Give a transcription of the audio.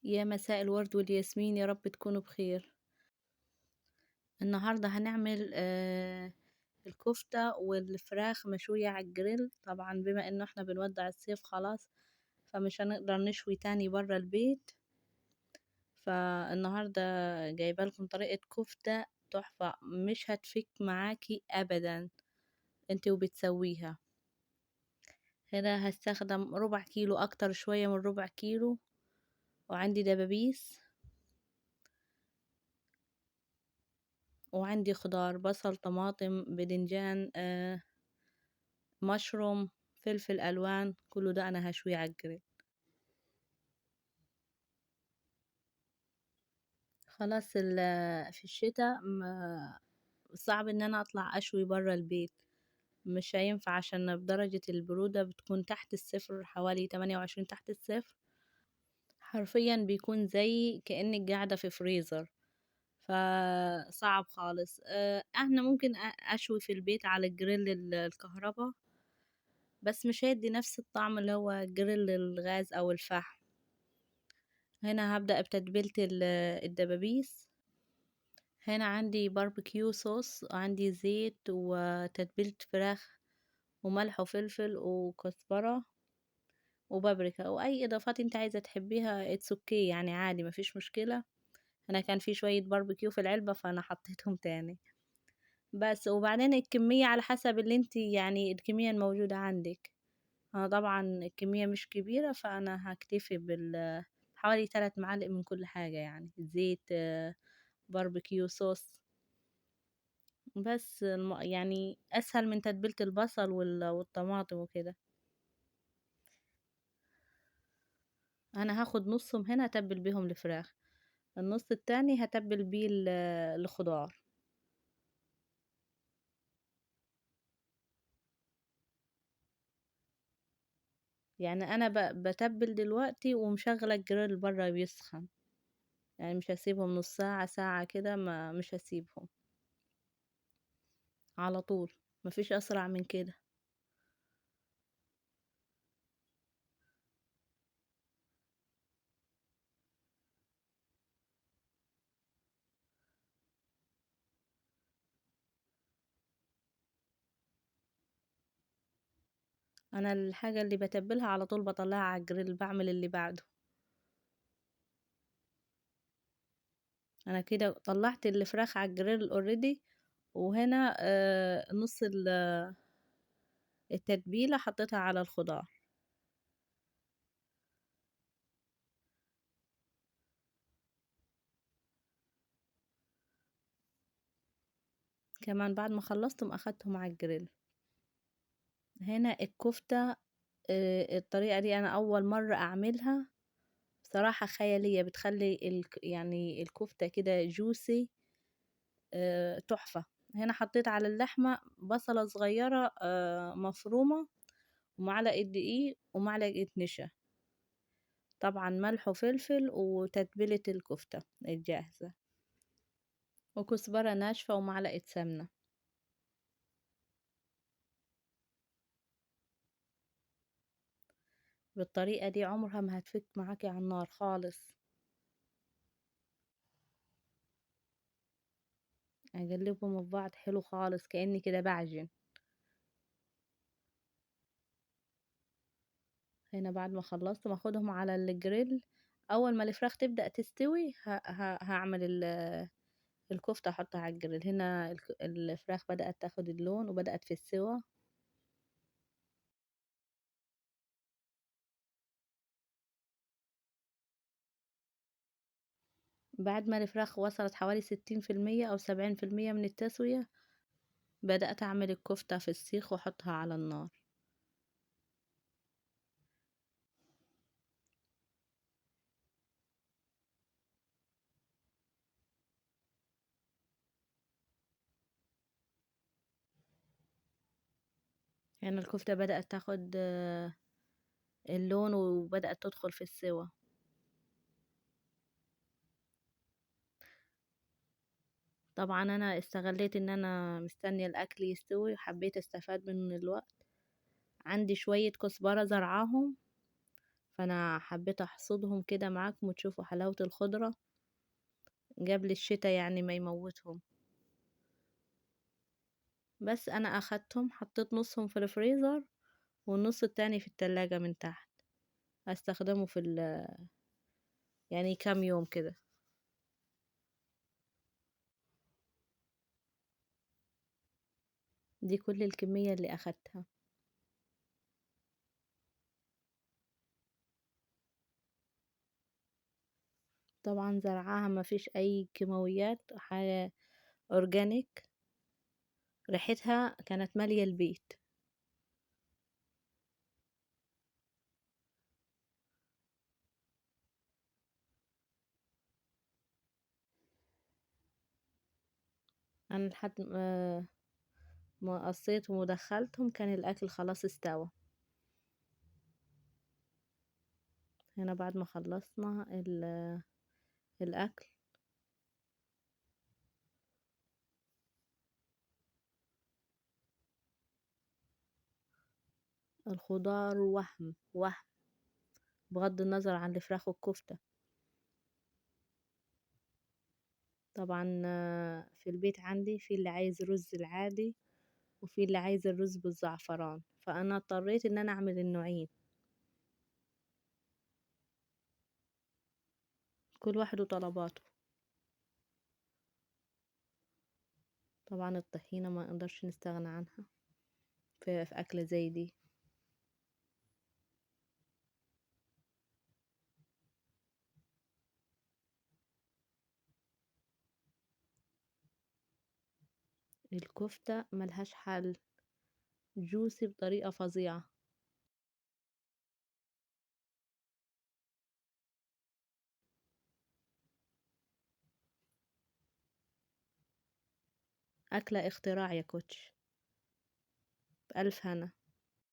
يا مساء الورد والياسمين، يا رب تكونوا بخير. النهاردة هنعمل الكفتة والفراخ مشوية على الجريل. طبعا بما انه احنا بنودع الصيف خلاص، فمش هنقدر نشوي تاني برا البيت. فالنهاردة جايبه لكم طريقة كفتة تحفة، مش هتفك معاكي ابدا انت وبتسويها. هنا هستخدم ربع كيلو، اكتر شوية من ربع كيلو. وعندي دبابيس، وعندي خضار بصل طماطم بدنجان مشروم فلفل الوان، كله ده انا هشويه على الجريل. خلاص في الشتاء صعب ان انا اطلع اشوي برا البيت، مش هينفع عشان بدرجة البرودة بتكون تحت الصفر، حوالي 28 تحت الصفر. حرفيا بيكون زي كأنك قاعدة في فريزر، فصعب خالص. احنا ممكن اشوي في البيت على الجريل الكهرباء، بس مش هيدي نفس الطعم اللي هو جريل الغاز او الفحم. هنا هبدأ بتتبيلة الدبابيس. هنا عندي باربيكيو صوص، وعندي زيت وتتبيلة فراخ وملح وفلفل وكزبرة وبابريكا، واي اضافات انت عايزة تحبيها اتس اوكي، يعني عادي مفيش مشكلة. انا كان في شوية باربيكيو في العلبة فانا حطيتهم تاني بس. وبعدين الكمية على حسب اللي انت، يعني الكمية الموجودة عندك. انا طبعا الكمية مش كبيرة، فانا هكتفي حوالي 3 معالق من كل حاجة، يعني زيت باربيكيو صوص. بس يعني اسهل من تتبيلة البصل والطماطم وكده. انا هاخد نصهم هنا اتبل بيهم الفراخ، النص التاني هتبل بيه الخضار. يعني انا بتبل دلوقتي ومشغلة الجريل برا بيسخن، يعني مش هسيبهم نص ساعة ساعة كده، ما مش هسيبهم على طول، مفيش اسرع من كده. انا الحاجة اللي بتبلها على طول بطلعها على الجريل، بعمل اللي بعده. انا كده طلعت الفراخ على الجريل اوريدي. وهنا نص التتبيلة حطيتها على الخضار. كمان بعد ما خلصتهم اخدتهم على الجريل. هنا الكفتة، الطريقة دي انا اول مرة اعملها. بصراحة خيالية، بتخلي يعني الكفتة كده جوسي، تحفة. هنا حطيت على اللحمة بصلة صغيرة مفرومة، ومعلقة دقيق ومعلقة نشا، طبعا ملح وفلفل وتتبيلة الكفتة الجاهزة، وكزبرة ناشفة ومعلقة سمنة. بالطريقة دي عمرها ما هتفك معاكي على النار خالص. اقلبهم في بعض حلو خالص كأني كده بعجن. هنا بعد ما خلصت باخدهم على الجريل. اول ما الفراخ تبدأ تستوي هعمل الكفتة، احطها على الجريل. هنا الفراخ بدأت تاخد اللون وبدأت في السوا. بعد ما الفراخ وصلت حوالي 60% او 70% من التسوية، بدأت اعمل الكفتة في السيخ واحطها على النار. هنا الكفتة بدأت تاخد اللون وبدأت تدخل في السوا. طبعا انا استغليت ان انا مستنية الاكل يستوي، حبيت استفاد من الوقت. عندي شوية كزبرة زرعاهم، فأنا حبيت أحصدهم كده معاكم وتشوفوا حلاوة الخضرة قبل الشتا يعني ما يموتهم. بس أنا أخدتهم حطيت نصهم في الفريزر والنص التاني في التلاجة من تحت، هستخدمه في يعني كام يوم كده. دي كل الكمية اللي أخدتها. طبعا زرعاها ما فيش أي كيماويات، حاجة أورجانيك، ريحتها كانت مالية البيت. أنا لحد ما قصيتهم ودخلتهم كان الأكل خلاص استوى. هنا بعد ما خلصنا الأكل، الخضار وهم بغض النظر عن الفراخ والكفتة. طبعا في البيت عندي في اللي عايز رز العادي وفي اللي عايز الرز بالزعفران، فأنا اضطريت إن أنا أعمل النوعين، كل واحد وطلباته. طبعا الطحينة ما نقدرش نستغنى عنها في أكلة زي دي. الكفتة ملهاش حل، جوسي بطريقة فظيعة. أكلة اختراع يا كوتش، بألف هنا.